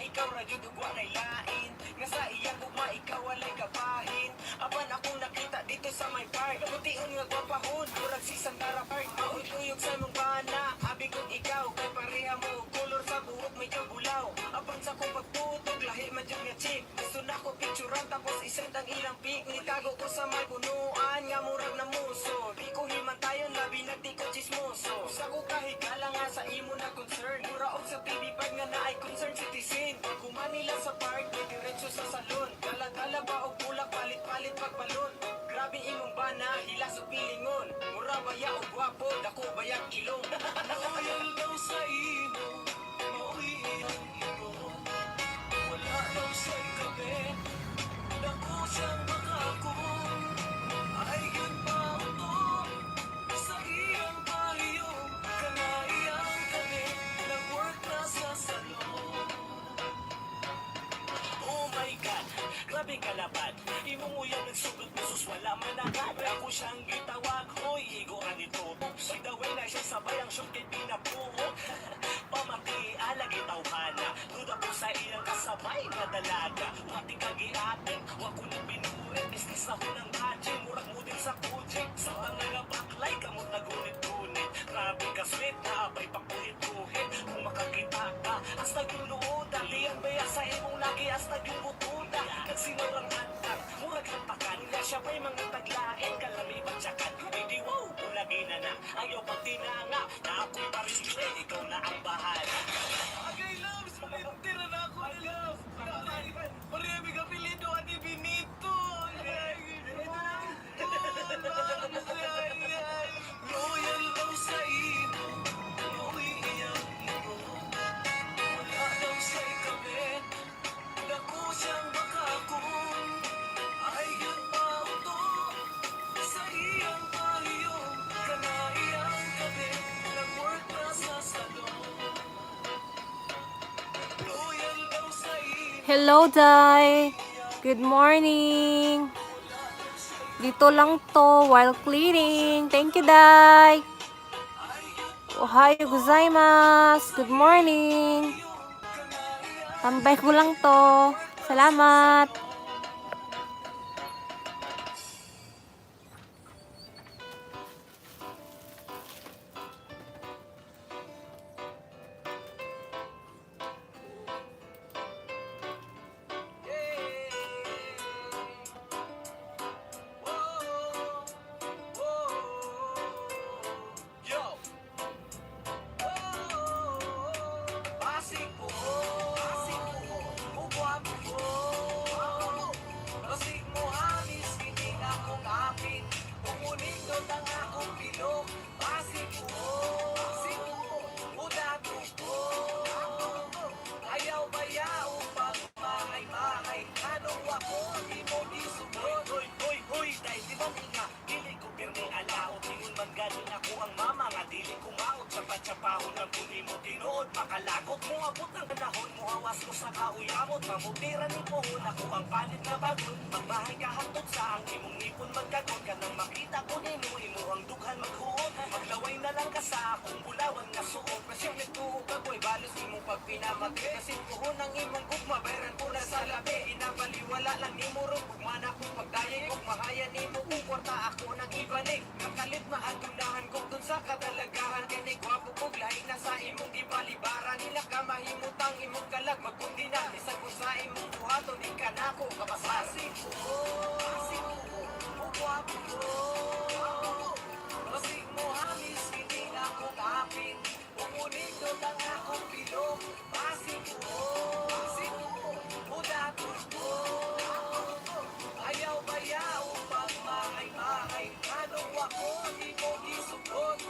ikaw ra jud ug walay lain. Nga sa iyang ugma ikaw walay kabahin. Apan akong nakita dito sa my park. Putiun nga gwapahon, murag si Sandara Park. Mauyog sa imong bana, abi kong ikaw. Kay pareha mo, color sa buhok may kabulaw. Apan sa kong pagtutog, lahi man jud nga chick. Gusto na ko picturean tapos isend ang ilang pic. Nitago ko sa may punuan, nga murag na muso. Di ko himantayon, labi na di ko chismoso. Sa ko kahigala nga sa imo na concern. Muraog sa TV5 nga na ay concern citizen. Kumanila sa park, may diretso sa salon. Gala-gala ba o bulak, palit-palit pagbalon. Grabe imong bana, hilas o pilingon. Mura baya o gwapo, dako bayang ilong. Loyal daw sa imo, mauwi ang ilong. Wala daw sa ikabi, dako siyang makakong. Ay yun pa ito, sa iyang pahiyong. Kanaiyang kami, nag-work na sa salon. Oh my God, grabing kalaban. Imong uyang nagsugod besos wala man agad. Ako siyang gitawag, hoy, igo ka nito. By the way na siya sabay ang shoot kay pinapuot. Pamati, alagi tawhana. Duda po sa iyang kasabay na dalaga. Wati kagiatin, wako nang binurit. Business na ho ng gadget, murag mo din sa kujik. Sa mga baklay, kamot na gunit-gunit. Grabe ka sweet, naabay pa kuhit-kuhit. Kung makakita ka, hasta yung loob. Dali ang baya sa imong lagi, hasta yung butuda. Nagsinurang hantang, murag hampakan. Nga siya pa'y mga taglain, kalami pagtsakan. Hindi wow, ulagi na na. Ayaw pang tinanga, na ako'y parile. Ikaw na ang bahala. Agay loves, tira na ako na love. Marami ka pilido at ibinito. Loyal daw sa imo, uwi iyang ito. Wala daw sa ikabi, dako siyang makakon. Ay yun pa ito, sa iyang pahiyong. Kanaiyang gabi, nag-work na sa salon. Loyal daw sa imo. Hello, Day. Good morning. Dito lang to while cleaning. Thank you, Day. Ohayo gozaimasu. Good morning. Tambay ko lang to. Salamat. Tsapahon ng kuni mo tinood, makalagot mo abot ng panahon mo, hawas mo sa kauyamot, mamutira ni pohon, ako ang palit na bagon. Magbahay ka hantod sa ang imong nipon magkagot, ka nang makita ko nimo, imo ang dughan maghuot. Maglaway na lang ka sa akong bulawan nga suot, presyon nagtuhog ako'y balos imong pagpinamagri. Kasi pohon ang imong gugma, bayran ko na sa labi, inabaliwala lang nimo ron, kugman akong pagdayay, kung mahayan nimo kung kwarta ako nang ibalik. Nakalit maadunahan ko dun sa kadalagahan, kini gwapo kog lahi na sa imong ibalibara. Nila ka mahimutang imong kalag, magkundi na isag ko sa imong buhato, di ka na ako kapasasig ko. Asig ko, gwapo ko. Masig mo hamis, hindi na ako kapin. Umunin doon ang akong bilog. Masig ko, mudatos ko. Ayaw bayaw, pagmahay-mahay. Anong ako, di mo isugot.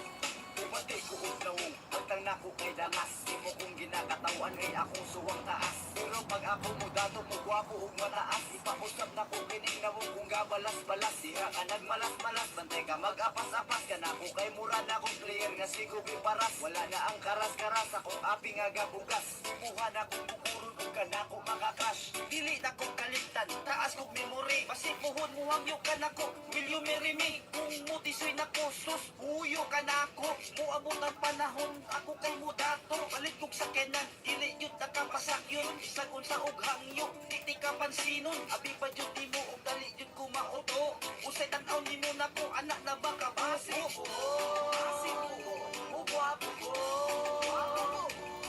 Umatay ko ugnaw, pagtang nako kay dangas. Di mo kong ginakatawan ngay akong suwang taas. Pero pag ako mo dato mo gwapo ug mataas, ipausap na ko kining na mo kung gabalas-balas. Sira ka nagmalas-malas, bantay ka mag-apas-apas. Ka na ko kay mura na kong player nga sigo paras. Wala na ang karas-karas, akong api nga gabugas. Buhan akong bukurun ug ka na ko makakrash. Dili na kong kaligtan, taas kong memory. Basi puhon mo hangyo ka na ko, will you marry me? Kung mutisoy na ko, sus, huyo ka na ako. Muabot ang panahon, ako kay mudato. Balit kong sakenan, dili yun nakapasak yun. Sa dagon sa og hangyo Titi ka pansinon Abi pa jud nimo og dali jud ko mauto Usay tan-aw nimo nako anak na ba ka basi Basi ko Ugwapo ko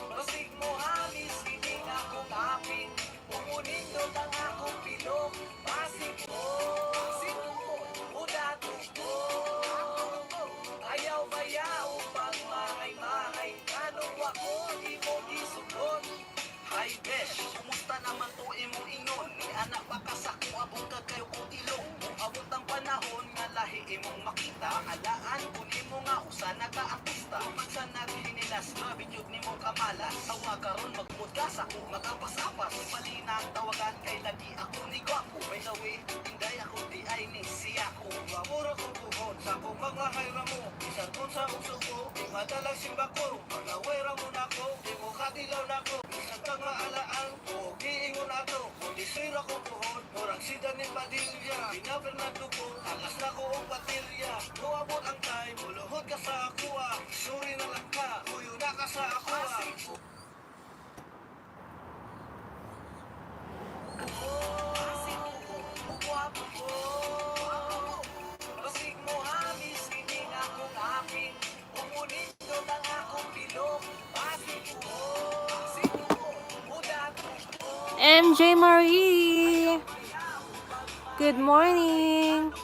Basig mo hamis Hindi na akong apin Umunindot ang akong pilok Basi ko Basi ko Udato ko Ayaw bayaw pag mahay-mahay Anong ako di mo isugot Hi besh, kumusta naman to imong ingon Ni anak baka sa ko abot ka kayo kong ilong Kung abot ang panahon nga lahi imong makita Alaan kung imo nga usa nag-aartista Mansa naghinilas, grabe jud nimo kamalas Sawa karon magmud ka sa ko magapas-apas Malina ang tawagan kay lagi ako ni Gwapo By the way, tinday ako di ay ni siya ko Mura ko buhon sa kong mga hayra mo Bisan kung sa uso ko, di madalang simba ko Mga wera mo na ko, di mo katilaw na ko Bisan kang maalaan ko, giingon ato Kung di sira ko buhon, murang si Daniel Padilla Binaber na dugo, talas na ko ang baterya Kuabot ang time, muluhod ka sa akuha Suri na lang ka, huyo na ka sa akuha Basig mo hamis, hindi na akong apin Umunindot ang akong bilog Basig ko, basig ko Udato ko MJ Marie. Good morning.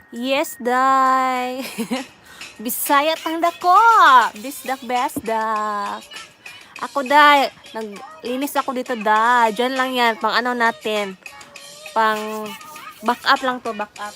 Yes, day. Bisaya tang dako. Bisdak besdak. Ako day, naglinis ako dito da. Diyan lang yan, pang ano natin. Pang back up lang to, back up.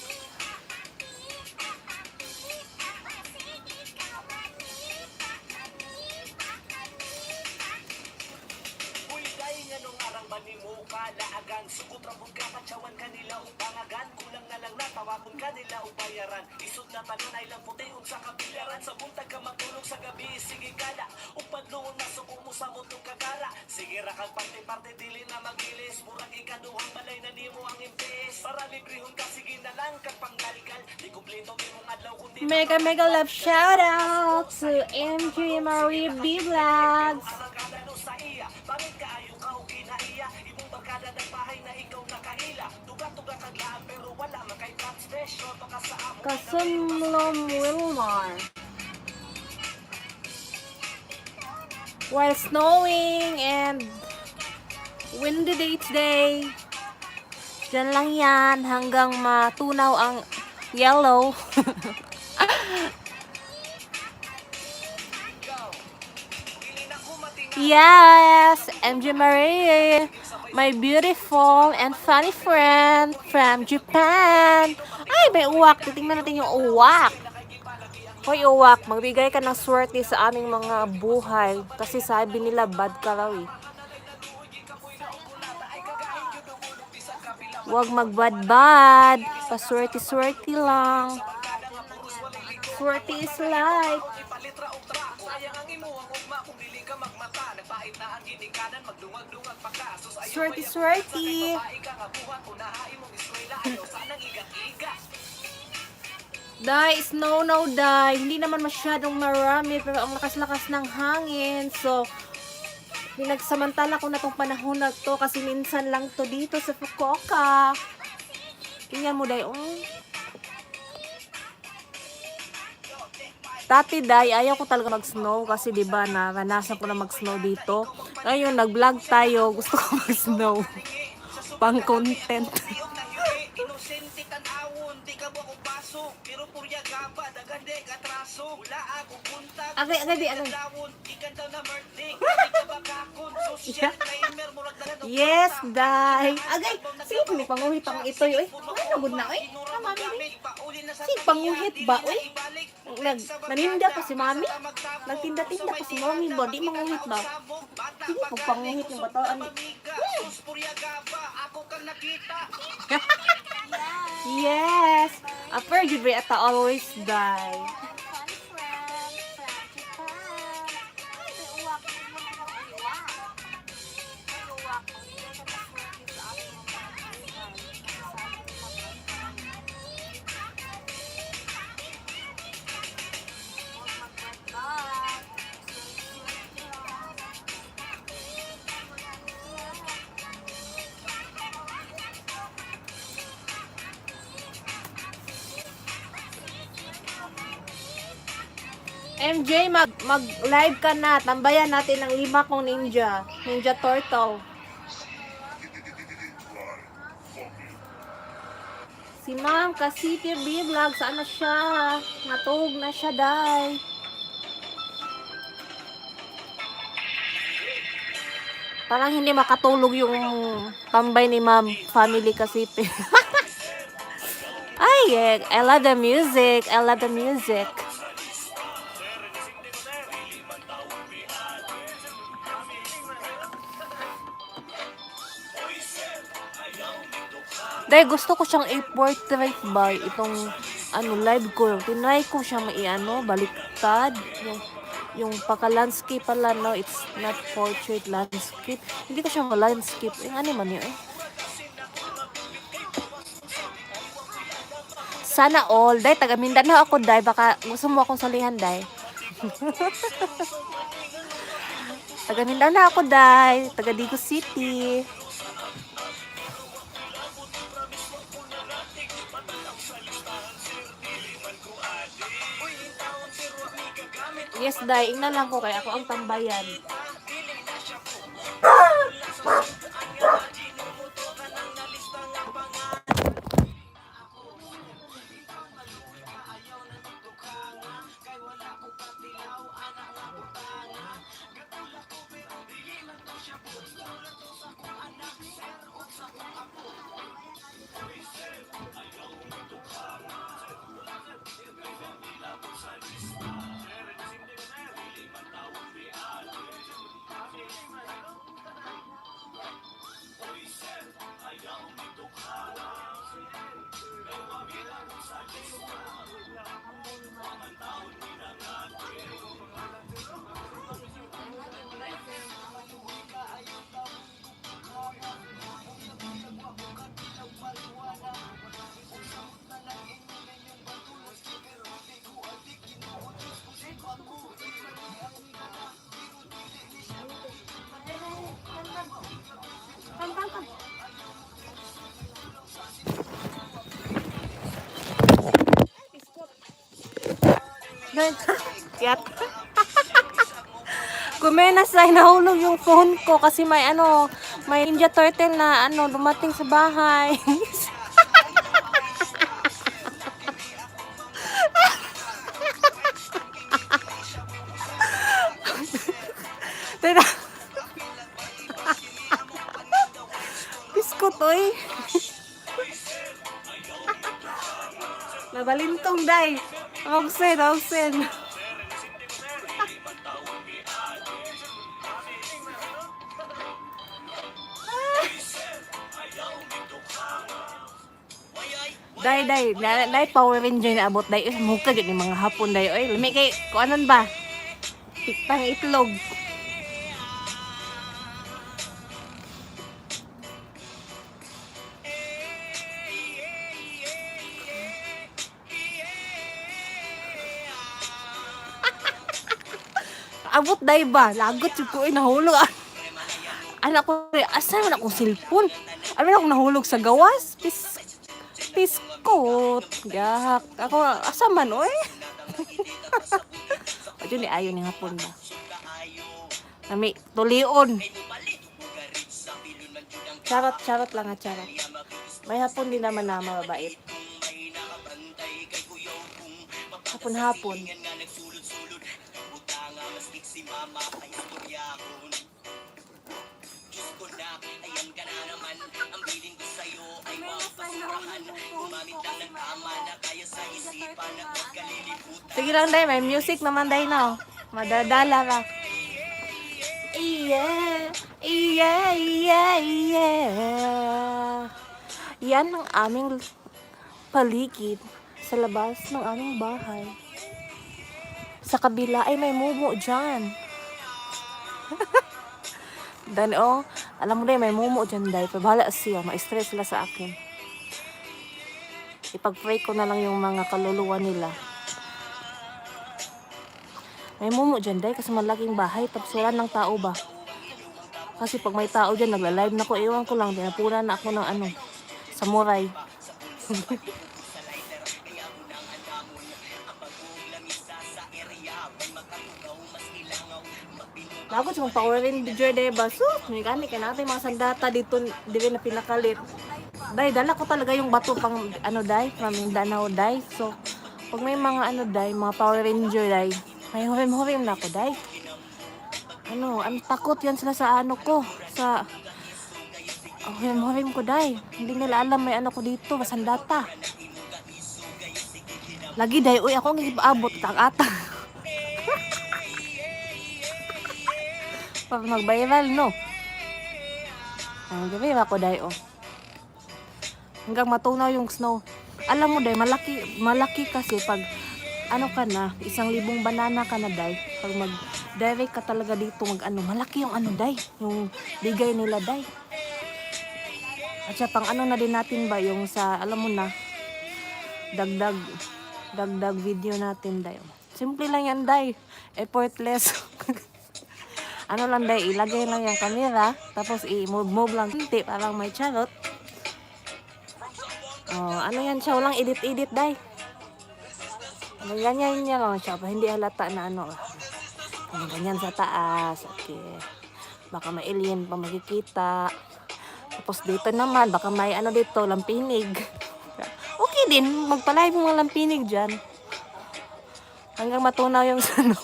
Uy, dahil nga nung arang ba ni mo kalaagan Sukot rabog ka, patsawan ka nila o pangagan Kulang na lang na, tawapon ka nila o bayaran Isod na tanon ay lang puti sa kapilaran Sa buntag ka matulog sa gabi, sige gala Upad noon na suko mo sa mutong kagara Sige rakal parte-parte, dili na magilis Murang ikaduhang balay na nimo ang impes Para librihon ka, sige na lang kag panggalgal Di kumplito mimong adlaw kundi Mega love shout out to MJ Marie B Vlogs. Arangkada no sa iya Bakit kaayo ka o kinaiya Imong barkada ng bahay na ikaw nakaila Tuga-tuga kaglaan pero wala makay top special Baka sa amo Kasumlom Wilmar. While snowing and windy day today. Diyan lang yan hanggang matunaw ang yellow. Yes, MJ Marie, my beautiful and funny friend from Japan. Ay, may uwak. Titingnan natin yung uwak. Hoy, uwak, magbigay ka ng swerte sa aming mga buhay. Kasi sabi nila, bad ka raw eh. Huwag magbad-bad. Paswerte-swerte lang. Swerte is life. palitra o tra Sayang ang imuhang ugma kung dili ka magmata Nagpait na ang ginikanan, magdungag-dungag pa ka Sus ayaw Swerte, bayang swerte. Sa babae ka nga buhat Unahain mong eskwela Ayaw sanang igat-iga Dai, snow now, dai. Hindi naman masyadong marami, pero ang lakas-lakas ng hangin. So, pinagsamantala ko na tong panahon na to kasi minsan lang to dito sa Fukuoka. Tingnan mo, dai. Dati, dai, ayaw ko talaga mag-snow kasi 'di ba naranasan ko na mag-snow dito. Ngayon, nag-vlog tayo. Gusto ko mag-snow. Pang content. Iyong nangyari, inosente tan-awon Di ka ba kong baso Pero purya gaba, dagande katraso Wala akong punta Agay. Di ka daw na merdik Di ka ba kakon Social claimer Murag na lang Yes, dai. Agay, sige pa ni panguhit ang itoy, oy. Ano gud na, oy? Ah, mami, sige panguhit ba, oy? Naninda pa si mami. Nagtinda-tinda pa si mami ba? Di manguhit ba? Sige, pagpanguhit yung bataan. Yes. A virgin be ata always die. MJ, mag-live ka na. Tambayan natin ng 5 kong ninja. Ninja Turtle. Si Ma'am Kasiti B-Vlog, saan na siya? Natulog na siya, day. Parang hindi makatulog yung tambay ni Ma'am Family Kasiti. Ay, I love the music. I love the music. Dahil gusto ko siyang i-portrait ba itong live ko. Tinry ko siya baliktad. Yung paka-landscape pala, no, it's not portrait, landscape. Hindi ko siya ma-landscape. Ano man yun, Sana all. Day, taga Mindanao ako, day. Baka gusto mo akong salihan, day. Taga Mindanao ako, day. Taga Digo City. Yes, day. Ingnan lang ko kaya ako ang tambayan. Yat. Kumenas ay nahulog yung phone ko kasi may Ninja Turtle na dumating sa bahay. Tira. Biskot oy. Nabalintong day. Ogsen. Day Power Ranger na abot day. Mukha gid ni mga hapon day. Oy, lami kay kuanon ba? Piktang itlog. Abot day ba? Lagot yung ko nahulog. Anak ko, asa man akong cellphone? Ano akong nahulog sa gawas? Piskot. Gahak. Ako, asa man, oy? O, yun ayaw ni hapon ba? Nami, tulion. Charot lang charot. May hapon din naman na mababait. Hapon. Sige lang day, may music naman day na. Madadala ka. Yeah. Yan ang aming paligid sa labas ng aming bahay. Sa kabila ay may mumo dyan. Dan alam mo na may mumo dyan day. Pabahala siya, ma-stress sila sa akin. Ipag-pray ko na lang yung mga kaluluwa nila. May mumo dyan day kasi malaking bahay. Tapos wala ng tao ba? Kasi pag may tao dyan, nagla-live na ko. Iwan ko lang, dinapura na ako ng samurai. Lagot yung Power Ranger, diba? So, may gani, kaya natin mga sandata dito, dili na pinakalit. Day, dala ko talaga yung bato pang, ano, day, from Mindanao, day. So, pag may mga, ano, day, mga Power Ranger, day, may hurim-hurim na ako, day. Ano, takot yan sila sa ano ko, sa, hurim-hurim ko, day. Hindi nila alam may ano ko dito, masandata. Lagi, day, uy, ako ang ipaabot, kang-ata. Pag mag-viral, no? Ang gabi ako, day, oh. Hanggang matunaw yung snow. Alam mo, day, malaki kasi pag, ano ka na, 1,000 banana ka na, day. Pag mag-direct ka talaga dito, malaki yung ano, day. Yung bigay nila, day. At siya, pang ano na din natin ba, yung sa, alam mo na, dagdag video natin, day. Simple lang yan, day. Effortless. Ano lang, day, ilagay lang yung camera, tapos i-move lang hindi, parang may charot. Oh, ano yan siya, walang edit, day. Ano, ganyan niya lang siya, hindi halata na ano. Ganyan sa taas, okay. Baka may alien pa makikita. Tapos dito naman, baka may ano dito, lampinig. Okay din, magpalive mo mga lampinig dyan. Hanggang matunaw yung sano.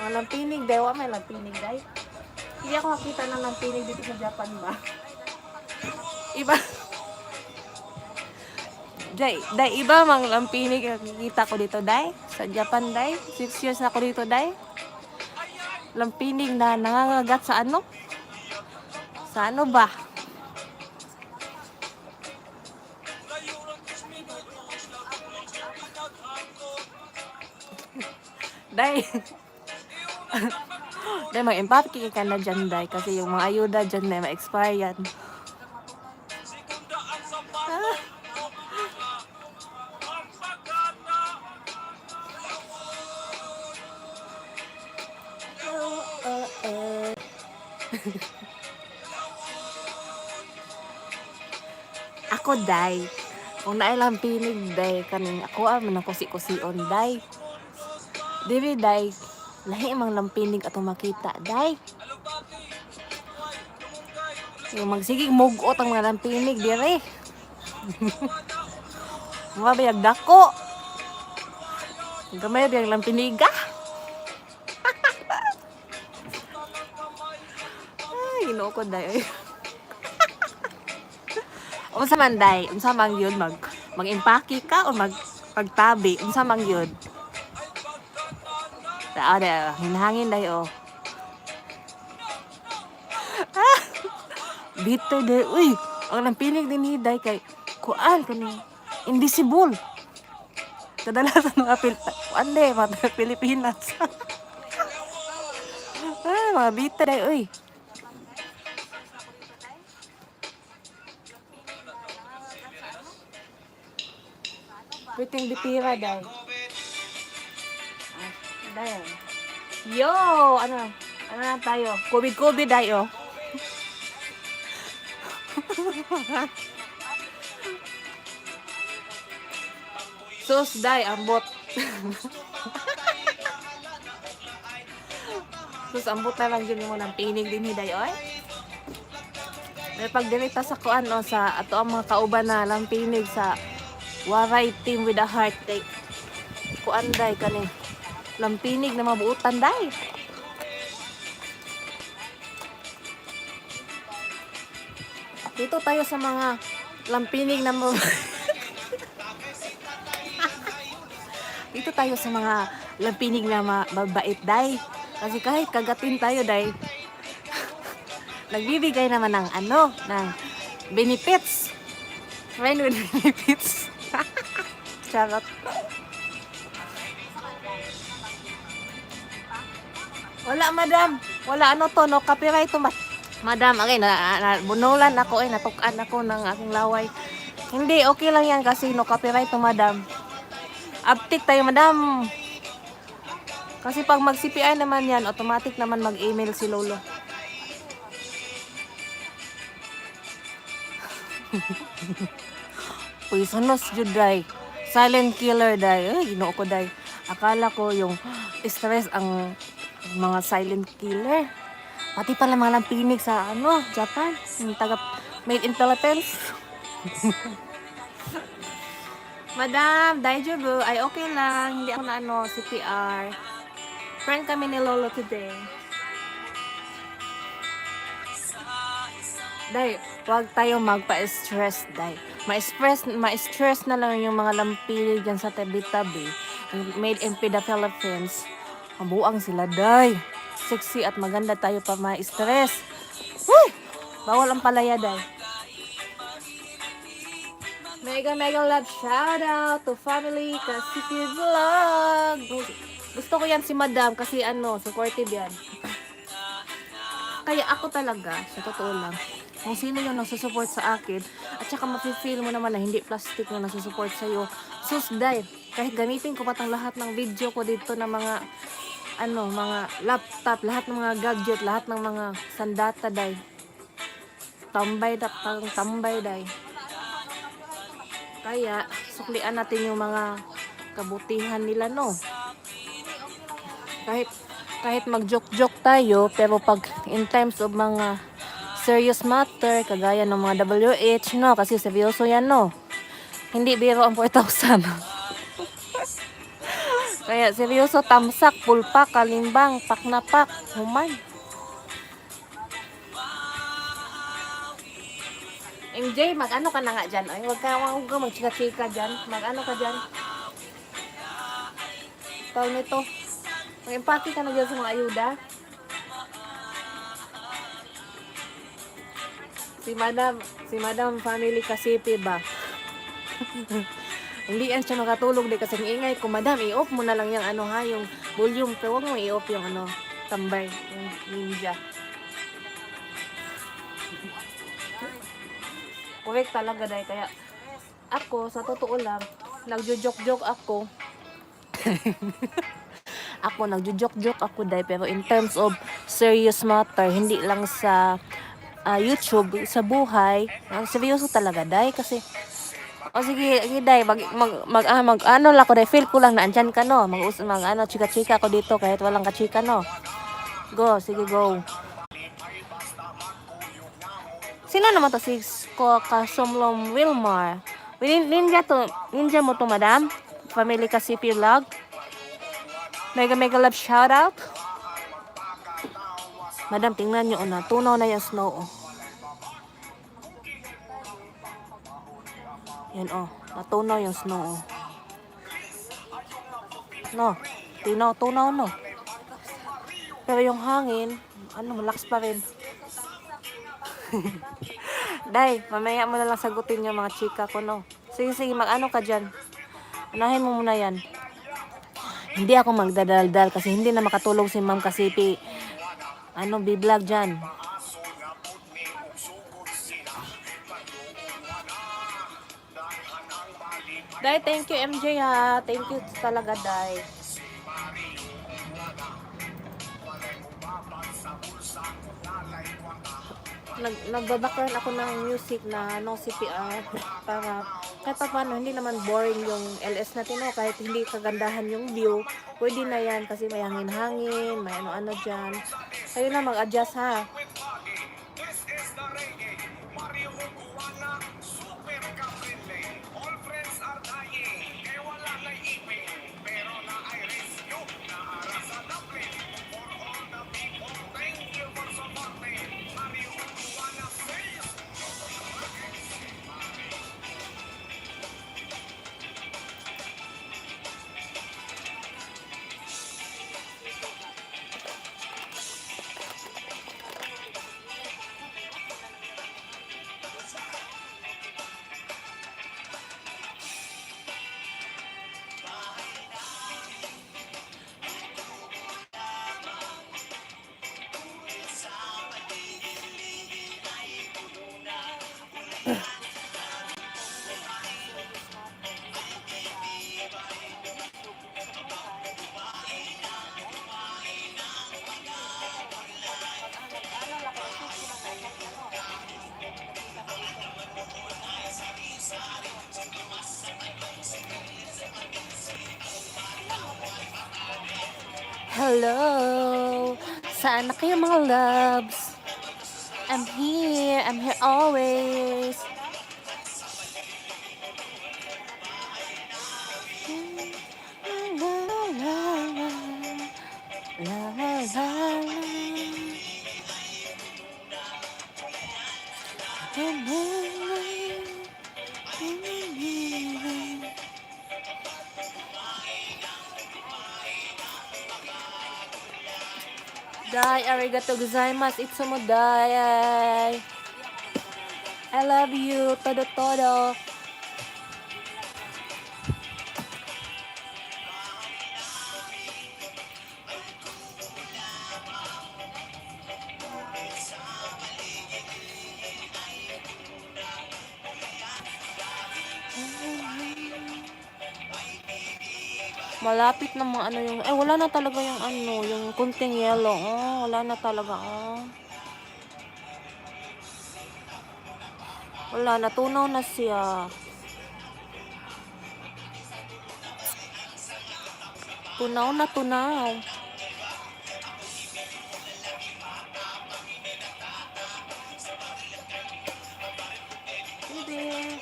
Lampinig, dewa may lampinig, day. Hindi ako makita ng lampinig dito sa Japan ba? Iba. Day, iba mang lampinig nakikita ko dito, day. Sa Japan, day. 6 years na ako dito, day. Lampinig na nangangagat sa ano? Sa ano ba? Day. Day, mag-empathy ka na dyan, day. Kasi yung mga ayuda dyan na ma-expire yan. Ako, day. Kung nailang pinig, day, kaning ako man ang kusi-kusion, day. Diri, day. Lahi mang lampinig atong makita, day. Yung magsigig mugot ang mga lampinig, dire. Mga bayag dako. Gamay biyang lampiniga. Ay, ginoo ko, day. Unsa man, day? Unsa man yun? Mag-impake ka o magtabi? Unsa man yun? Ada, hinahangin, day, oh. Bitter, day. Uy, ang lampinig din ni day kay kuan kani invisible. Kadalasan mga kuan, day, mga Pilipinas. Mga bitter, day, uy. Piting bitira, day. Day. Yo, ano na tayo? COVID, day, oh. Sus, day, ambot. Sus, ambot na lang yun mo ng pinig din, day, oy. May pagdirita sa kuan, no, sa ato ang mga kauban na lang pinig sa Waray Team with a Heart, day. Kuan, day, kaning lampinig na mabuutan, day. Dito tayo sa mga lampinig na Dito tayo sa mga lampinig na mabait, day. Kasi kahit kagatin tayo, day, nagbibigay naman ng ano, ng benefits. Friend with benefits. Charot. Wala, madam. Wala, ano to, no copyright to, madam. Okay, bunulan ako, natukan ako ng aking laway. Hindi, okay lang yan kasi no copyright to, madam. Uptick tayo, madam. Kasi pag mag-CPI naman yan, automatic naman mag-email si Lolo. poisonous jud day. Silent killer day. Ay, ginoo ko day. Akala ko yung stress ang mga silent killer. Pati pala mga lampinig sa Japan. Yung taga made in Philippines. Madam, daijoubu. Ay, okay lang. Hindi ako na CPR. Friend kami ni Lolo today. Day, huwag tayo magpa-stress, day. Ma-stress na lang yung mga lampinig dyan sa tabi-tabi. Made in the Philippines. Mabuang sila, day. Sexy at maganda tayo pa ma-stress. Uy! Bawal ang palaya, day. Mega love shout out to family Kasipi Vlog. Gusto ko yan si Madam kasi supportive yan. Kaya ako talaga, sa totoo lang, kung sino yung nagsusupport sa akin, at saka mafe-feel mo naman na hindi plastic na nagsusupport sa'yo, susday, kahit gamitin ko pa tang lahat ng video ko dito na mga, mga laptop, lahat ng mga gadget, lahat ng mga sandata, day. Tambay, day. Kaya, suklian natin yung mga kabutihan nila, no? Kahit mag-joke-joke tayo, pero pag in terms of mga serious matter, kagaya ng mga WH, no? Kasi seryoso yan, no? Hindi biro ang 4,000. Kaya seryoso, tamsak, pulpak, kalimbang, pak na pak, humay. MJ, mag-ano ka na nga dyan? Ay, huwag ka mag-chika-chika dyan. Mag-ano ka dyan? Tawag nito. Mag-empathy ka na dyan sa mga ayuda. Si Madam Family Kasipi ba? Hindi yan siya makatulog di kasi ingay ko. Madam, i-off mo na lang yung yung volume. Pero huwag mo i-off yung tambay, yung ninja. Correct talaga dahil kaya ako sa totoo lang nagjo-joke ako. Nagjo-joke ako dahil pero in terms of serious matter, hindi lang sa YouTube, sa buhay, seryoso talaga dahil kasi sige dahil mag lang ko dahil feel ko lang na andyan ka, no, chika-chika ako dito kahit walang kachika, no. Sige go. Sino naman to si Kasumlom Wilmar? Ninja mo to, Madam? Family Kasipi Vlog? Mega love shout out. Madam, tingnan nyo na. Tunaw na yung snow. Yan natunaw yung snow. No, tunaw no. Pero yung hangin, malakas pa rin. Day, mamaya mo na lang sagutin yung mga chika ko, no. Sige, mag-ano ka dyan. Unahin mo muna yan. Hindi ako magdadaldal kasi hindi na makatulog si Ma'am Kasipi. B-vlog dyan. Day, thank you MJ ha. Thank you talaga, Day. Nagbabackground ako ng music na CPR para kahit pa paano hindi naman boring yung LS natin, no? Kahit hindi kagandahan yung view, pwede na yan kasi may hangin-hangin, may ano dyan. Kayo na mag-adjust ha. Hello! Saan na kayo mga loves? I'm here always. La la la la, la la la la. Dai, arigato gozaimasu. Itsumo dai. I love you. Todo todo. Malapit na mga ano yung... wala na talaga yung ano, yung kunting yellow. Oh, wala na talaga. Oh. Wala, natunaw na siya. Tunaw na tunaw. Baby,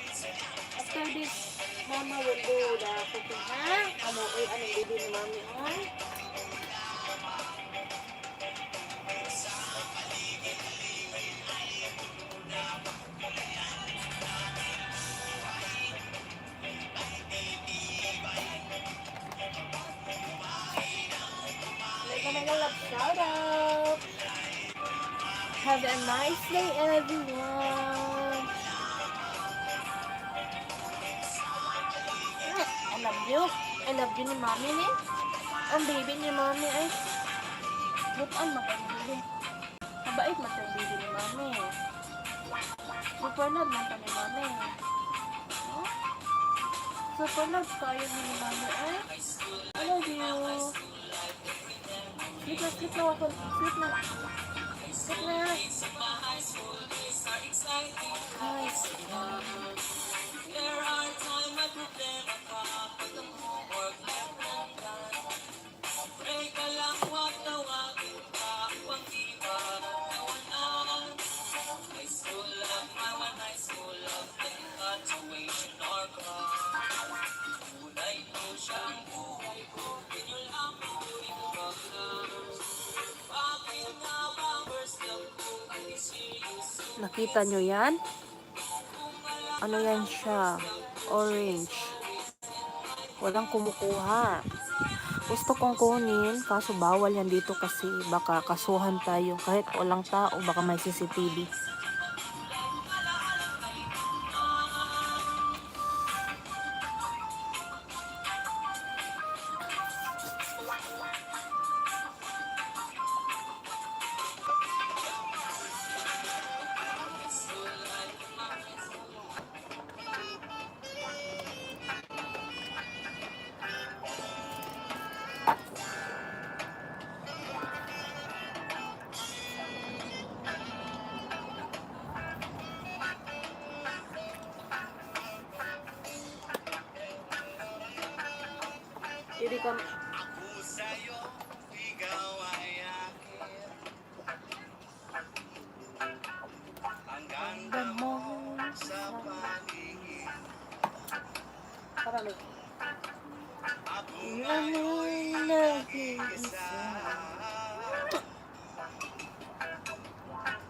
after this, Mama will go the cooking, ha? Anong baby ni Mami, oh? Shout out! Have a nice day, everyone! I love you. I love you ni Mami ni. Ang baby ni Mami ay. Butaan baby. Mabait matay baby ni Mami. Super love man ni Mami. Oh? Super love kayo ni Mami ay. I love you. Sleep na ako. Sleep na. Sleep na. Guys. There are times my problema ka pag work life lang yan. Pray ka lang huwag tawagin ka huwag di ba nawalan. High school love, my one high school love, infatuation or crush. Tunay ko siyang buhay ko, ganyan lang buhay ko baglas. Bakit nga ba first love ko ay serious? Nakita nyo yan? Ano yan siya? Orange. Walang kumukuha. Gusto kong kunin, kaso bawal yan dito kasi baka kasuhan tayo. Kahit walang tao, baka may CCTV. Hindi ka... Ako sa'yo, ikaw ay akin. Ang ganda mo sa paligid. Parami. Ako nga'yo'y nag-iisa.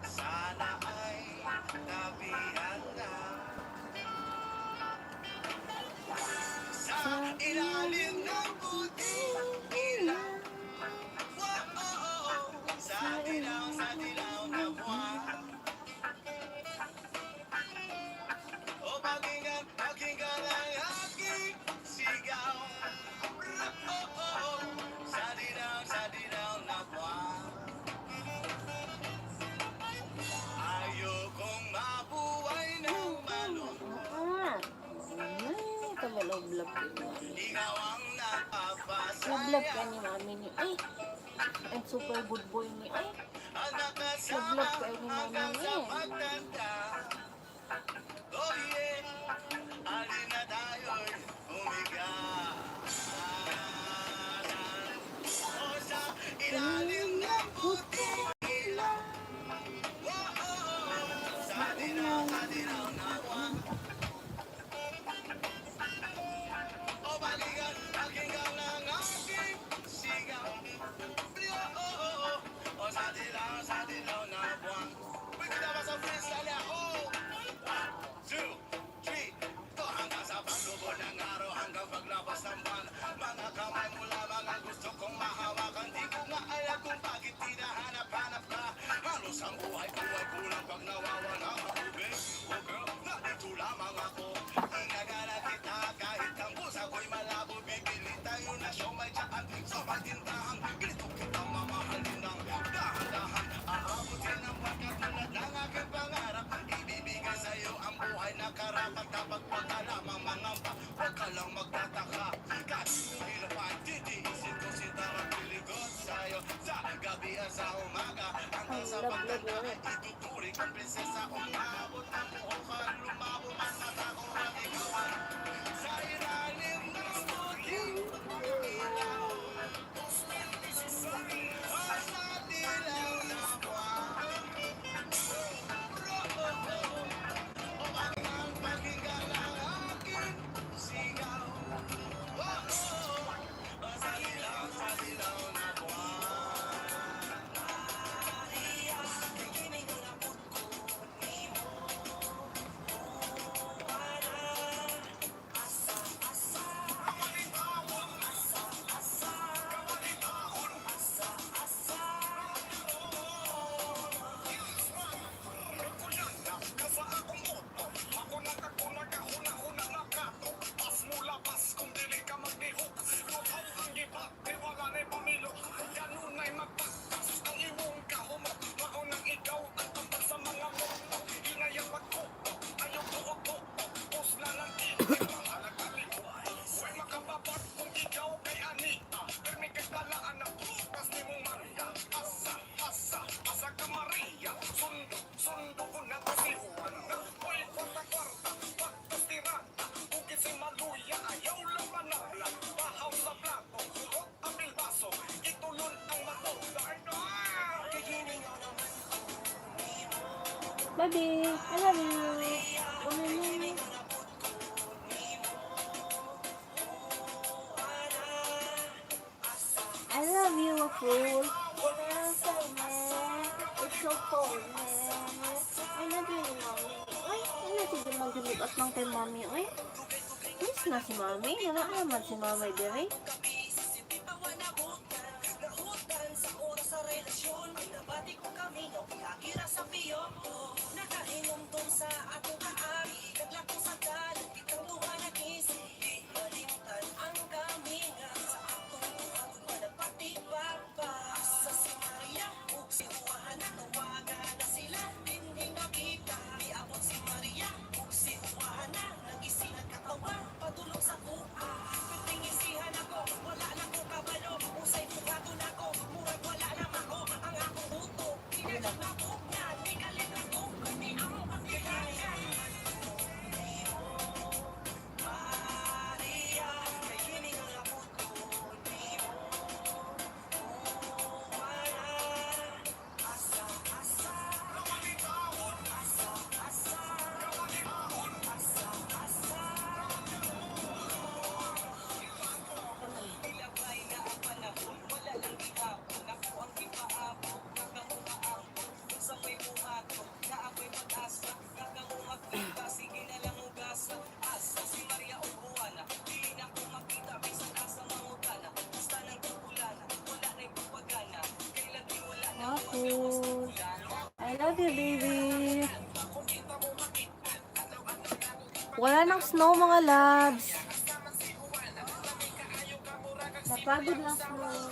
Sana ay tabihan ka. Sa ilalim ng puting ilaw. Sa dilaw na buwan. O pakinggan ang aking sigaw. Sa dilaw na buwan. Ayokong mabuhay ng malungkot. Love Ikaw ang napapasaya. love ka ni Mami ni. Ay! And super good boy ni. Ay! Ang nakasama Love kayo ni Mami hanggang sa ni. pagtanda. Oh yeah, alin na tayo'y umiga. Oh, sa O balikan, pakinggan ang aking sigaw. O sa dilaw na buwan. Uy, kita ba sa freestyle ya? Oh! 2, 3, to hanggang sa paglubod ng araw, hanggang paglabas ng buwan. Mga kamay mo lamang ang gusto kong mahawakan. Di ko nga alam kung bakit tinahanap-hanap ka. Halos ang buhay ko ay kulang pag nawawala ka. Oh girl, nandito lamang ako. Ingagala kita kahit ang busa ko'y malabo. Bibili tayo na siomay tsaka sa patindahan. Ganito kita mamahalin ng dahan-dahan. Aabutin ang pagkatulad ng aking pangarap. Ibibigay sa'yo ang buhay na karapat. Dapat pagkalamang mangamba, huwag ka lang magtataka. Kahit hirap ay titiisin ko si Tarang piligot sa'yo. Sa gabi at sa umaga, hanggang sa pagtanda ay ituturing kang prinsesa. Umabot ang buhok ka, lumabo man mata ko ang ikaw ay sa ilalim ng studyong ilaw. Sa dilaw na buwan. O bakang pakinggan ang aking sigaw. Sa dilaw na buwan. Baby, I love you. I love you, fool. It's so cold, man. I love you, mommy. Ay, ano sige magdulot lang kay mommy, ay? Miss na si mommy. Naman si mommy, dire. Ako. I love you, baby. Wala nang snow, mga loves. Napagod ng snow.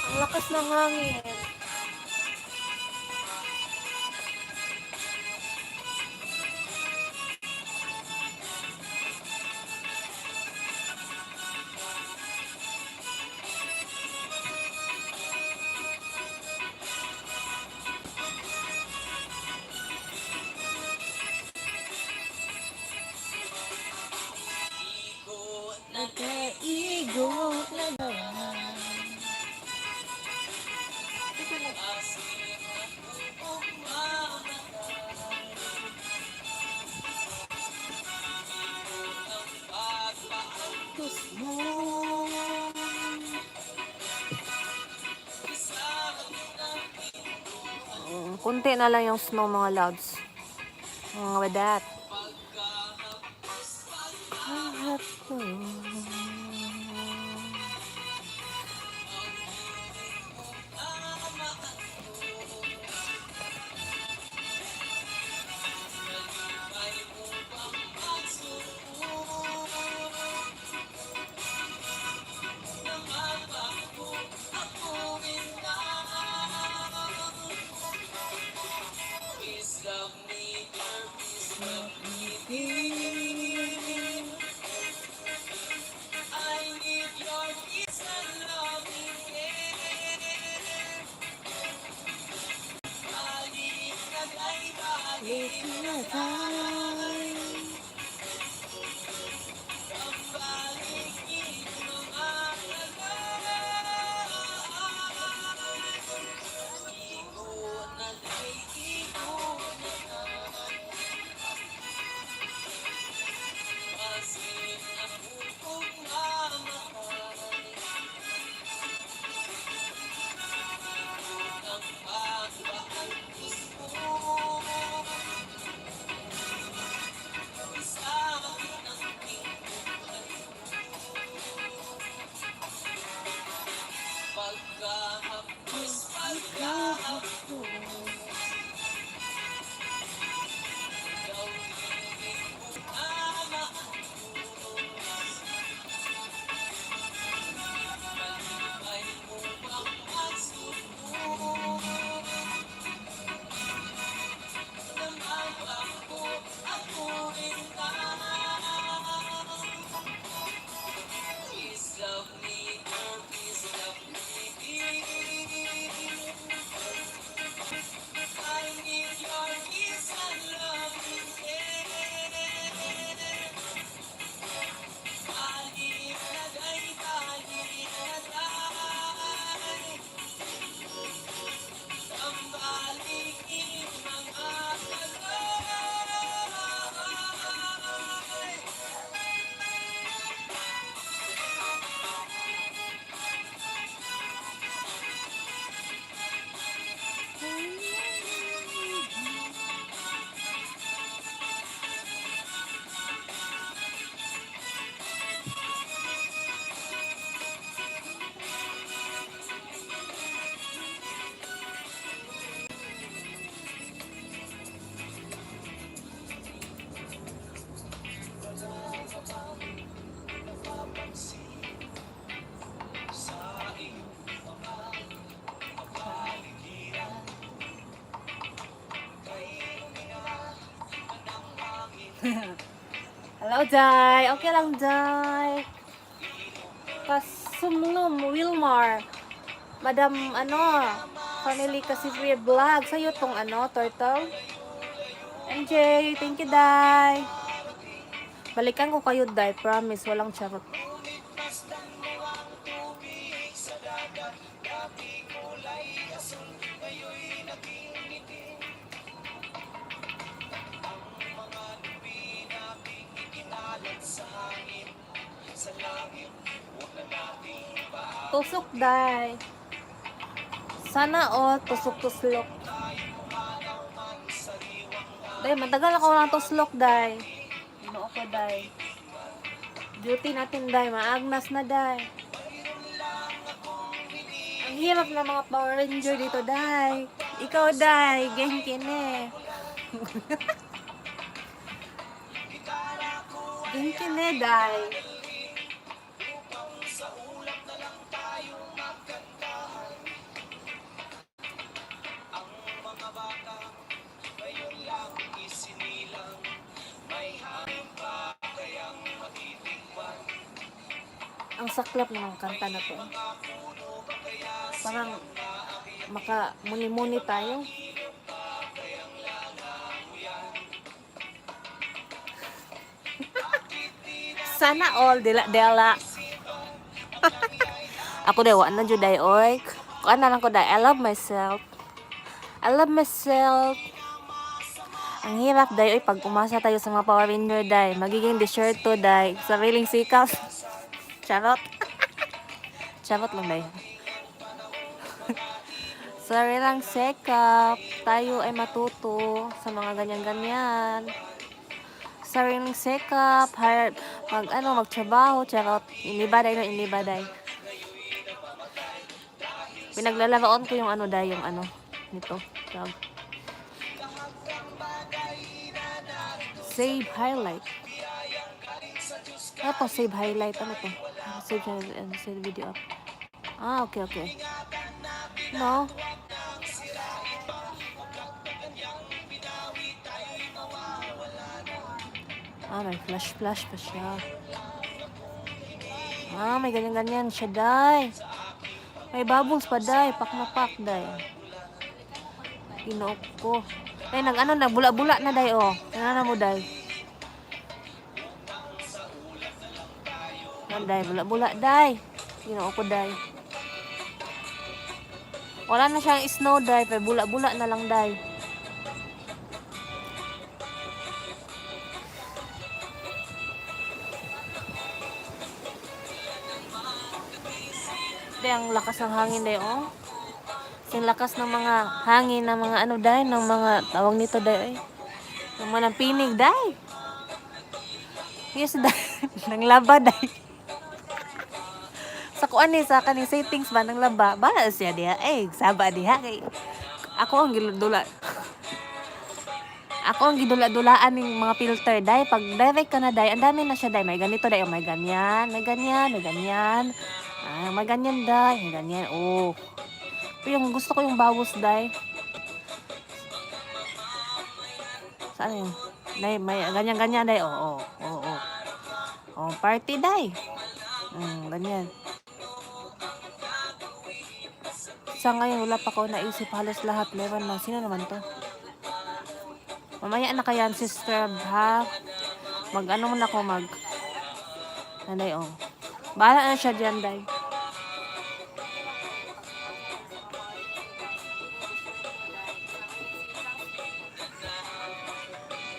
Ang lakas ng hangin. Kunti na lang yung snow, mga loves. With that. Hello, Jai. Okay lang, Jai. Kasumlum, Wilmar. Madam, family kasi free vlog. Sa'yo tong, turtle. MJ, thank you, Dai. Balikan ko kayo, Dai. Promise, walang charot. Tusok, Dai. Sana all tusok-tuslok. Dai, matagal ako lang tuslok, Dai. Ano ako, Dai? Duty natin, Dai. Maagnas na, Dai. Ang hirap na mga Power Ranger dito, Dai. Ikaw, Dai. Genki ne. Genki ne, Dai. Ang saklap ng kanta na to. Parang muni-muni tayo. Sana all dela. Ako dewa na juday oy. Kuan na lang ko dai. I love myself. I love myself. Ang hirap, day. Uy, pag umasa tayo sa mga Power Ranger, day. Magiging desierto, day. Sariling sikap. Charot. Charot lang, day. Sariling sikap. Tayo ay matuto sa mga ganyan-ganyan. Sariling sikap. Magtrabaho. Charot. Inibaday na inibaday. Pinaglalaroon ko yung day. Yung nito. Save highlight. Ano to? Save highlight. Ano to? Save video up. Okay. No. May flash pa siya. May ganyan-ganyan siya, day. May bubbles pa, day. Pak na pak, day. Inook ko. Day, nagbula-bula na, day, oh. Tingnan mo, day. Day, bula-bula, day. Inook ko, day. Wala na siyang snow, day. Pero bula-bula na lang, day. Ang lakas ng hangin, day, oh. Yung lakas ng mga hangin ng mga day, ng mga tawag nito, day, ng mga pinig, day. Yes, day. Nang laba, day. Sa kuan ni sa kaning settings ba ng laba, bala siya diha. Saba diha kay ako ang gidula. Ako ang gidula-dulaan ning mga filter, day. Pag direct ka na, day, ang dami na siya, day. May ganito, day. May ganyan, may ganyan, may ganyan. May ganyan, day. May ganyan. Oh. Pero yung gusto ko yung bawos, day. Saan yun? Day, may ganyan-ganyan, day. Oh. Party, day. Ganyan. Sa ngayon, wala pa ko naisip. Halos lahat. Meron na. Sino naman to? Mamaya na kaya, sister, ha? Muna ko, Day, oh. Bahala na siya dyan, day.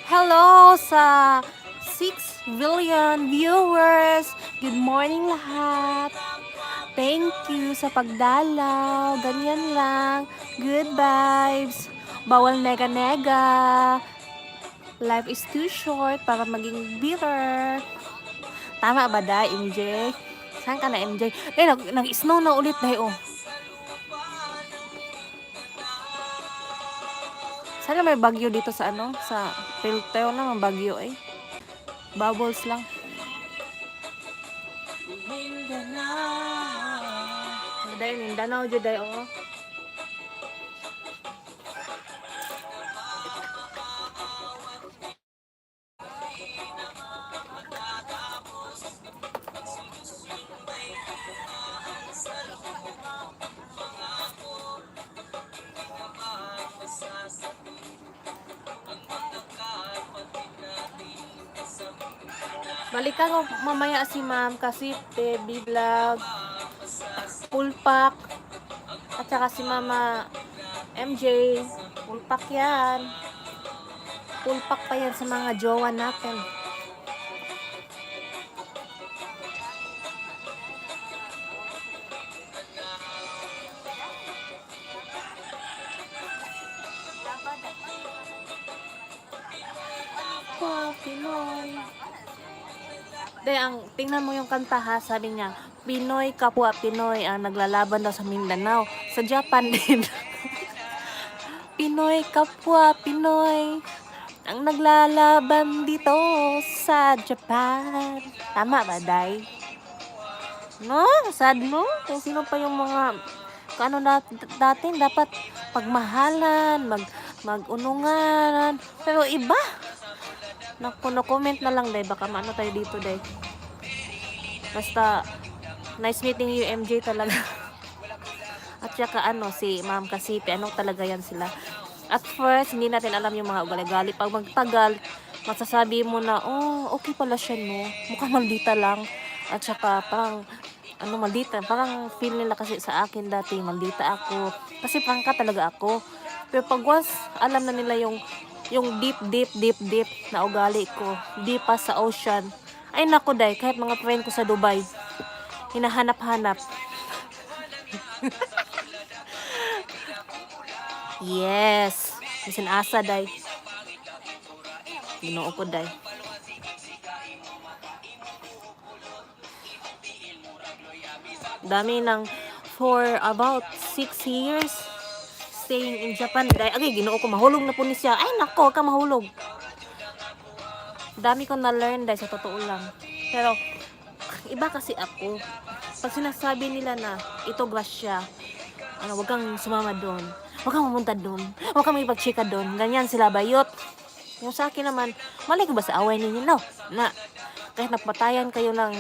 Hello sa 6 billion viewers. Good morning lahat. Thank you sa pagdalaw. Ganyan lang. Good vibes. Bawal nega-nega. Life is too short para maging bitter. Tama ba, day, MJ? Saan ka na, MJ? Nag-snow na ulit, day, oh. Sana may bagyo dito sa sa filter na may bagyo, eh. Bubbles lang. Mindanao, day, oh. Balikan ko mamaya si Ma'am kasi baby vlog, pulpak, at saka si Mama MJ, pulpak yan. Pulpak pa yan sa mga jowa natin. Pinoy. Tingnan mo yung kanta, ha, sabi niya, Pinoy kapwa Pinoy ang naglalaban daw sa Mindanao. Sa Japan din. Pinoy kapwa Pinoy ang naglalaban dito sa Japan. Tama ba, day? No? Sad, no? Kung sino pa yung mga natin dapat pagmahalan, magunungan. Pero iba. No-comment na lang, day. Baka maano tayo dito, day. Basta, nice meeting you, MJ, talaga. At saka, si Ma'am Kasipi, talaga yan sila. At first, hindi natin alam yung mga ugali-gali. Pag magtagal, masasabi mo na, okay pala siya, no? Mukhang maldita lang. At saka, parang, maldita. Parang feel nila kasi sa akin dati, maldita ako. Kasi prangka talaga ako. Pero pag once alam na nila yung deep na ugali ko, deep pa sa ocean, ay nako day, kahit mga friend ko sa Dubai, hinahanap-hanap. Yes, bisan asa day. Ginoo ko day. Dami ng for about 6 years staying in Japan. Dahil, agay, ginoo ko, mahulog na po ni siya. Ay, nako, ka mahulog. Dami ko na-learn dahil sa totoo lang. Pero, iba kasi ako. Pag sinasabi nila na ito grasya, wag kang sumama doon. Wag kang pumunta doon. Wag kang makipag-chika doon. Ganyan sila bayot. Yung sa akin naman, mali ko ba sa away ninyo? No. Na, kahit napatayan kayo ng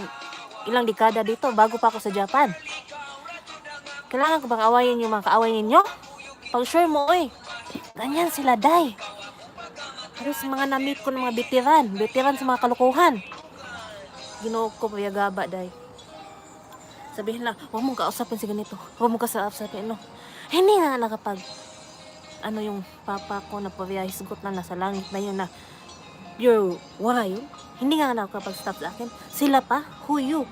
ilang dekada dito bago pa ako sa Japan. Kailangan ko bang awayin yung mga kaaway ninyo? Pag sure mo, ganyan sila, day. Halos mga na-meet ko ng mga veteran sa mga kalukuhan. Ginoo ko payagaba, day. Sabihin lang, huwag mong kausapin si ganito. Huwag mong kausapin, no. Hindi na nakapag, yung papa ko na pabiyahisgot na nasa langit na yun na, you're why? Hindi nga nakapag-stop sa akin. Sila pa? Who you?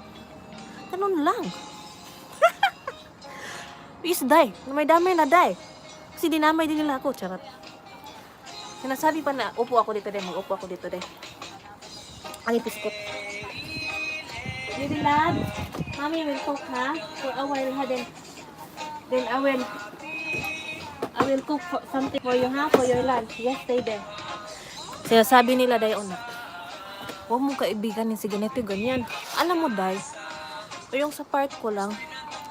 Ganun lang. Is die. May damay na die. Kasi dinamay din nila ako. Charot. Sinasabi pa na, upo ako dito din. Mag-upo ako dito din. Ang ipiskot. Baby lad, mommy will cook, ha? For a while, ha? Then I will cook something for you, ha? For your lunch. Yes, stay there. Sinasabi nila, day, huwag mong kaibiganin si ganito, ganyan. Alam mo, day, yung sa part ko lang,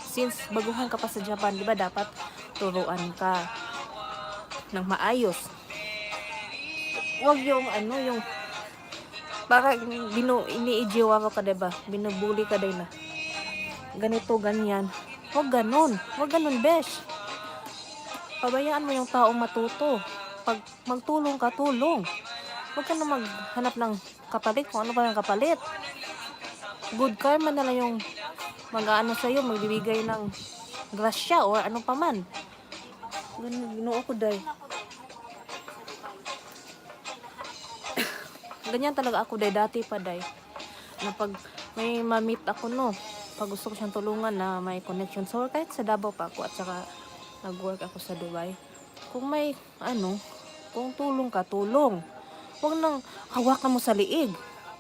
since baguhan ka pa sa Japan, di ba dapat turuan ka ng maayos. Huwag yung yung para iniijiwa ka, di ba? Binubuli ka din na ganito, ganyan. Huwag ganun, besh. Pabayaan mo yung taong matuto. Pag magtulong ka, tulong. Huwag ka na maghanap ng kapalit kung ano ba yung kapalit. Good karma na lang yung mag-ano sa'yo, magbibigay ng grasya or ano pa man. Ginoo ko, day. Ganyan talaga ako, day. Dati pa, day. Na pag may ma-meet ako, no, pag gusto ko siyang tulungan na may connection sa work, kahit sa Davao pa ako at saka nag-work ako sa Dubai. Kung may, kung tulong ka, tulong. Huwag nang hawakan mo sa liig.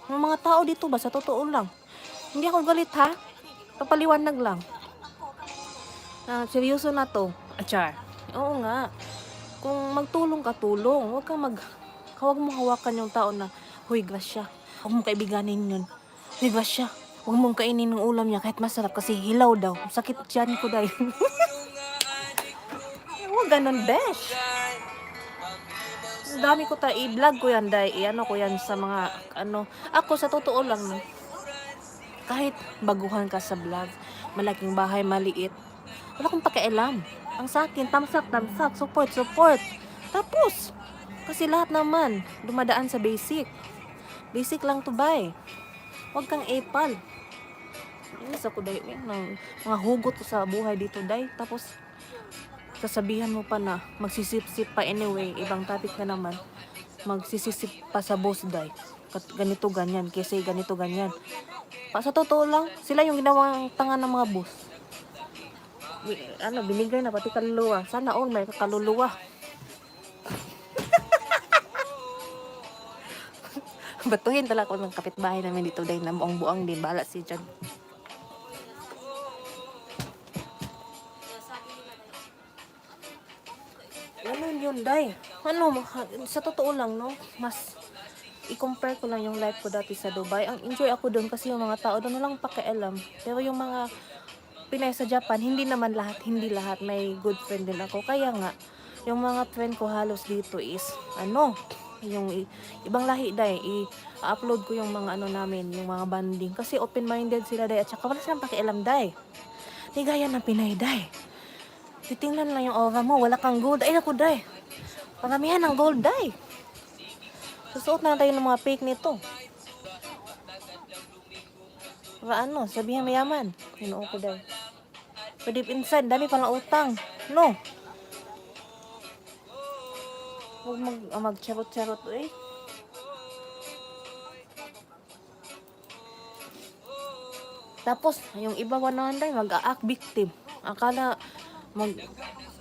Yung mga tao dito ba, sa totoo lang. Hindi ako galit, ha? Papaliwanag lang. Seryoso na to. Achar. Oo nga. Kung magtulong ka, tulong. Huwag mong hawakan yung tao na, huy, grasya. Huwag mong kaibiganin yun. Huy, grasya. Huwag mong kainin ng ulam niya kahit masarap kasi hilaw daw. Sakit dyan ko dahil. Huwag ganun, besh. Ang dami ko i-vlog ko yan dahil ko yan sa mga ako sa totoo lang, kahit baguhan ka sa vlog, malaking bahay, maliit, wala akong pakialam. Ang sa akin, thumbs up, support. Tapos, kasi lahat naman dumadaan sa basic lang to, buy. Huwag kang epal. Inis ako dahil mga hugot ko sa buhay dito, day. Tapos sasabihan mo pa na magsisip-sip pa anyway, ibang topic na naman, magsisisip pa sa boss, day. Ganito, ganyan, kasi ganito, ganyan. Sa totoo lang, sila yung ginawang tanga ng mga boss. Binigay na pati kaluluwa. Sana all may kaluluwa. Batuhin talaga ako ng kapitbahay namin dito, day, na buang-buang din. Bahala si Jan. Ganun yun, day. Sa totoo lang, no, mas i-compare ko lang yung life ko dati sa Dubai. Ang enjoy ako doon kasi yung mga tao doon walang pakialam. Pero yung mga Pinay sa Japan, hindi lahat may good friend din ako. Kaya nga, yung mga friend ko halos dito is, yung ibang lahi, day, i-upload ko yung mga namin, yung mga banding. Kasi open-minded sila, day, at saka wala silang pakialam, day. Di gaya ng Pinay, day. Titingnan lang yung aura mo, wala kang gold. Ay, naku, day. Paramihan ng gold, day. Susuot na tayo ng mga fake nito. Para sabihan mayaman. Ginoo ko, day. Pero deep inside, dami palang utang. No. Huwag mag-charot-charot eh. Tapos, yung iba 100 mag-a-act victim. Akala mag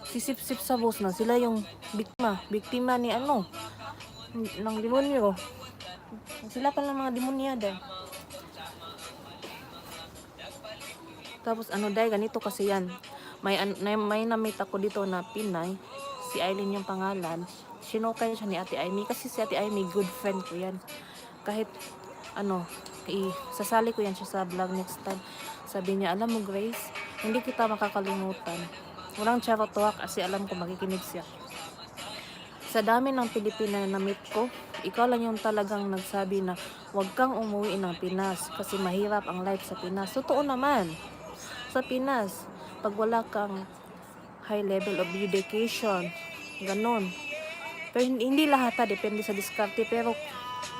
sisip-sip sa boss na sila yung biktima ni ano, ng demonyo. Sila pala mga demonyada. Tapos ano dahil ganito kasi yan. May namit ako dito na Pinay. Si Aileen yung pangalan. Sinukay siya ni Ate Aimee kasi si Ate Aimee good friend ko yan. Kahit ano, sasali ko yan siya sa vlog next time. Sabi niya, alam mo Grace, hindi kita makakalimutan. Walang charot talk kasi alam ko makikinig siya. Sa dami ng Pilipina na meet ko, ikaw lang yung talagang nagsabi na huwag kang umuwi ng Pinas kasi mahirap ang life sa Pinas. Totoo naman. Sa Pinas, pag wala kang high level of education, ganon. Pero hindi lahat depende sa diskarte. Pero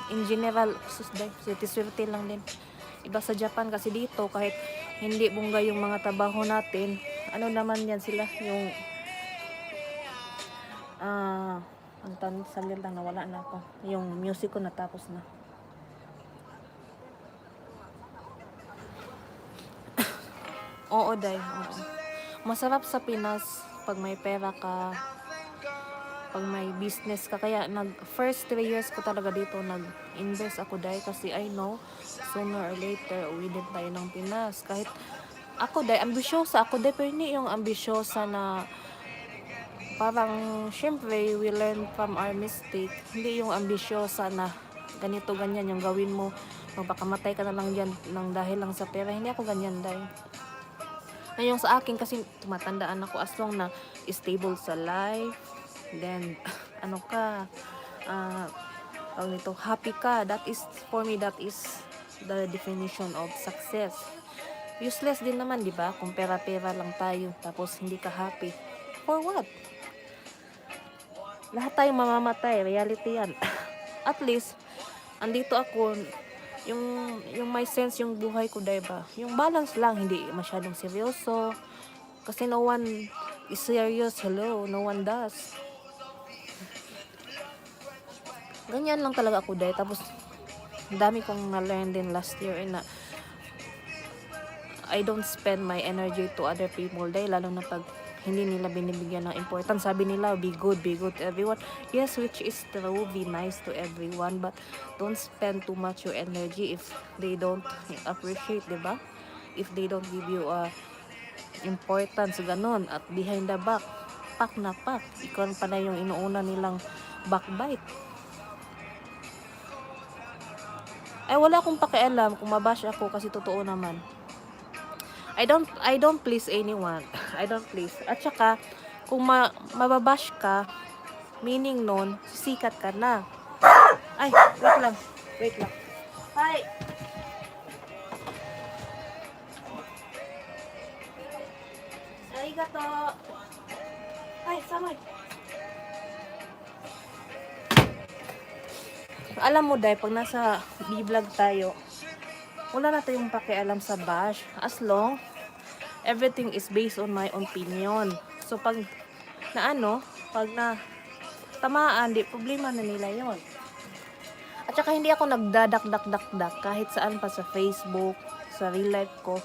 in general, swerte lang din. Iba sa Japan kasi dito, kahit hindi bungga yung mga trabaho natin, ano naman yan sila, yung ang tanong saglit lang nawala na ako. Yung music ko natapos na. Oo, Day. Oo. Masarap sa Pinas pag may pera ka, pag may business ka. Kaya first 3 years ko talaga dito nag-invest ako, Day, kasi I know sooner or later uwi din tayo ng Pinas. Kahit ako, Day, ambisyosa ako, Day, pero hindi yung ambisyosa na parang syempre we learn from our mistake. Hindi yung ambisyosa na ganito ganyan yung gawin mo, magpakamatay ka na lang dyan dahil lang sa pera. Hindi ako ganyan, Day. Yung sa akin kasi tumatandaan ako, as long na stable sa life, then ano ka, happy ka, that is for me, that is the definition of success. Useless din naman, di ba, kung pera-pera lang tayo tapos hindi ka happy. For what? Lahat tayo mamamatay, reality yan. At least andito ako, yung my sense yung buhay ko, diba? Yung balance lang, hindi masyadong seryoso. Kasi no one is serious, hello, no one does. Ganyan lang talaga ako, dahil tapos dami kong na-learn din last year na I don't spend my energy to other people, dahil lalo na pag hindi nila binibigyan ng importance. Sabi nila, be good to everyone. Yes, which is true, be nice to everyone, but don't spend too much your energy if they don't appreciate, diba? If they don't give you importance, ganon. At behind the back, pak na pak. Ikaw pala yung inuuna nilang backbite. Ay, wala akong pakialam kung mabash ako kasi totoo naman. I don't please anyone. I don't please. At saka, kung mababash ka, meaning nun, sisikat ka na. Ay, wait lang. Hi! Arigato! Ay, samay! Alam mo, Day, pag nasa B-vlog tayo, wala na tayong pakialam sa bash. As long, everything is based on my opinion. So, pag tamaan, di problema na nila yon. At saka hindi ako nagdadak kahit saan pa sa Facebook, sa real life ko.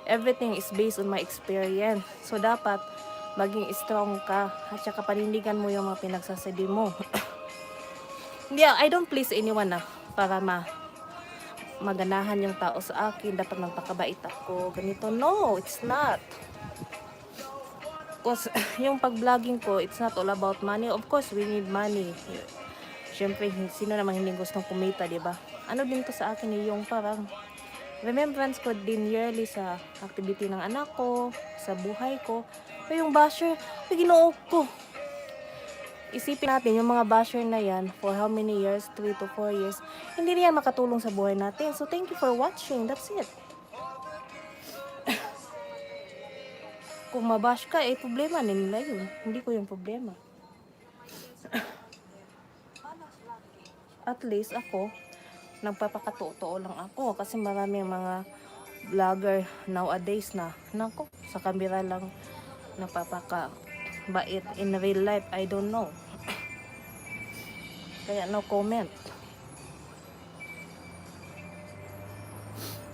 Everything is based on my experience. So, dapat maging strong ka at saka panindigan mo yung mga pinagsasabi mo. Hindi, I don't please anyone para maganahan yung tao sa akin, dapat magpakabait ako, ganito. No, it's not. Because yung pag-vlogging ko, it's not all about money. Of course, we need money. Siyempre, sino naman hindi gustong kumita, diba? Ano din to sa akin, yung parang remembrance ko din yearly sa activity ng anak ko, sa buhay ko. Pero yung basher, ginoo ko. Isipin natin, yung mga basher na yan, for how many years? 3 to 4 years. Hindi yan makatulong sa buhay natin. So, thank you for watching. That's it. Kung mabash ka, problema nila yun. Hindi ko yung problema. At least ako, nagpapakatotoo lang ako. Kasi marami mga vlogger nowadays na, sa kamera lang nagpapakabait. In real life, I don't know. Kaya no comment.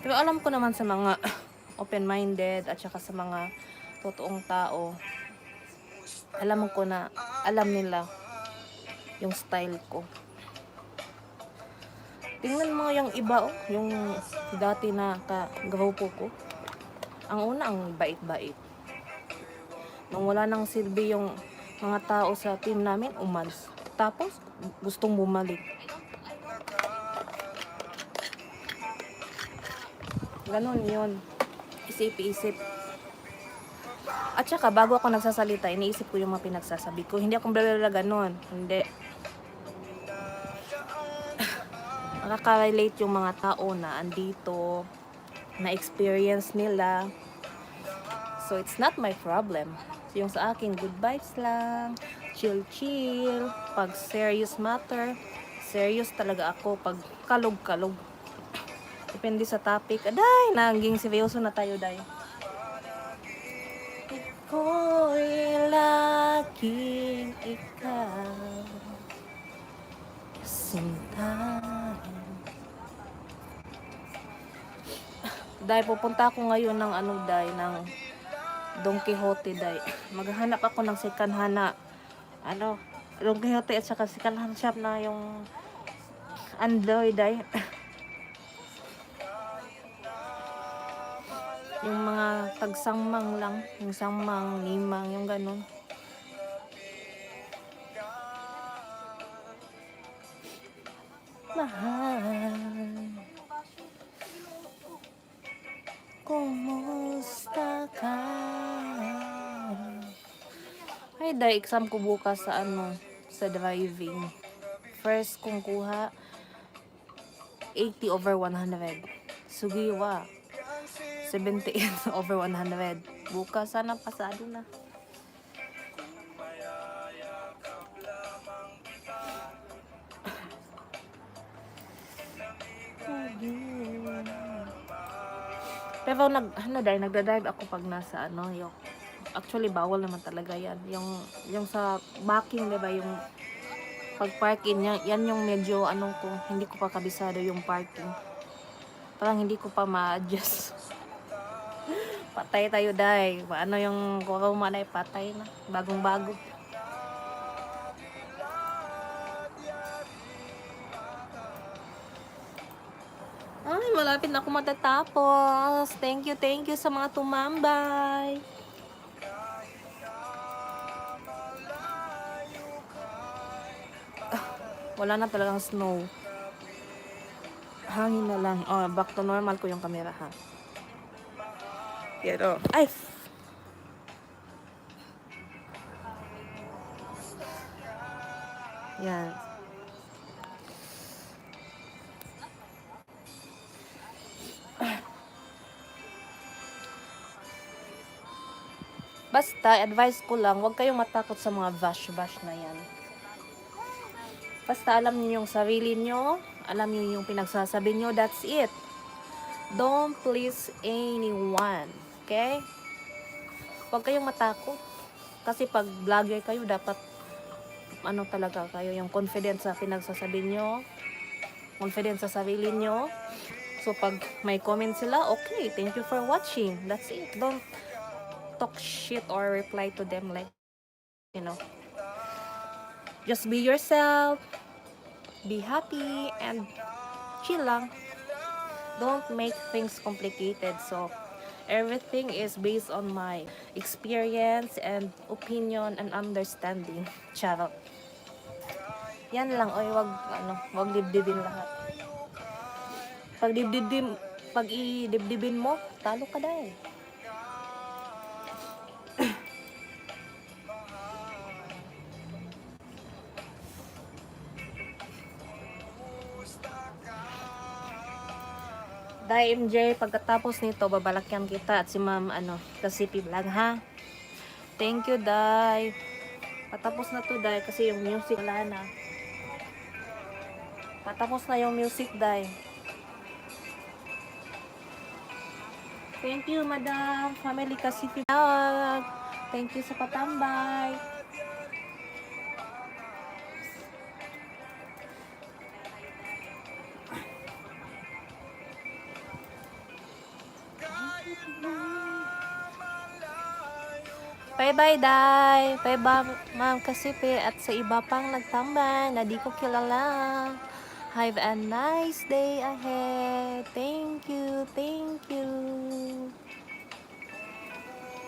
Pero alam ko naman sa mga open-minded at saka sa mga totoong tao, alam ko na alam nila yung style ko. Tingnan mo yung iba, oh, yung dati na ka-grupo ko. Ang una, ang bait-bait. Nung wala nang silbi yung mga tao sa team namin, umalis. Tapos, gustong bumalik. Ganon yun. Isip-isip. At saka, bago ako nagsasalita, iniisip ko yung mga pinagsasabi ko. Hindi akong blablabla ganon. Hindi. Nakaka-relate yung mga tao na andito, na-experience nila. So, it's not my problem. So, yung sa akin, good vibes lang. Chill-chill. Pag serious matter, serious talaga ako. Pag kalog-kalog. Depende sa topic. Aday, naging seryoso na tayo, day. Ako'y laging ikaw sinta. Day, pupunta ako ngayon ng ng Don Quixote, day. Maghahanap ako ng second hand Don Quixote at saka second hand shop na yung Android, day. Yung mga tagsangmang lang, yung sangmang, limang, yung ganun. Mahal, kumusta ka? Ay, dahil exam ko bukas sa sa driving. First kong kuha, 80/100. Sugiwa, 78/100. Bukas sana pasado na. Pero nagda-drive ako pag nasa yung actually bawal naman talaga yan. Yung sa backing, 'di ba, yung pag parking yan yung medyo ko, hindi ko pa kabisado yung parking. Parang hindi ko pa ma-adjust. Patay tayo, day. Yung kuruma na patay na. Bagong-bago. Ay, malapit na ako matatapos. Thank you sa mga tumambay. Wala na talagang snow. Hangin na lang. Oh, back to normal ko yung camera, ha. Pero, ay! Yan. Basta, advice ko lang, huwag kayong matakot sa mga bash-bash na yan. Basta alam niyo yung sarili niyo, alam niyo yung pinagsasabi niyo, that's it. Don't please anyone. Okay? Huwag kayong matakot. Kasi pag vlogger kayo, dapat talaga kayo, yung confident sa pinagsasabi niyo, confident sa sarili niyo. So pag may comment sila, okay, thank you for watching. That's it. Don't talk shit or reply to them like, just be yourself, be happy, and chill lang. Don't make things complicated. So everything is based on my experience and opinion and understanding. Charot. Yan lang. Oy, wag dibdibin lahat. Pag i-dibdibin mo, talo ka dahil. Dai MJ, pagkatapos nito, babalakyan kita at si Ma'am, Kasipi Vlog, ha? Thank you, Dai. Patapos na to, Dai, kasi yung music wala na. Patapos na yung music, Dai. Thank you, Madam Family Kasipi Vlog. Thank you sa patambay. Bye-bye, Day. Bye-bye, Ma'am Kasipi. At sa iba pang nagtambay na di ko kilala. Have a nice day ahead. Thank you. Thank you.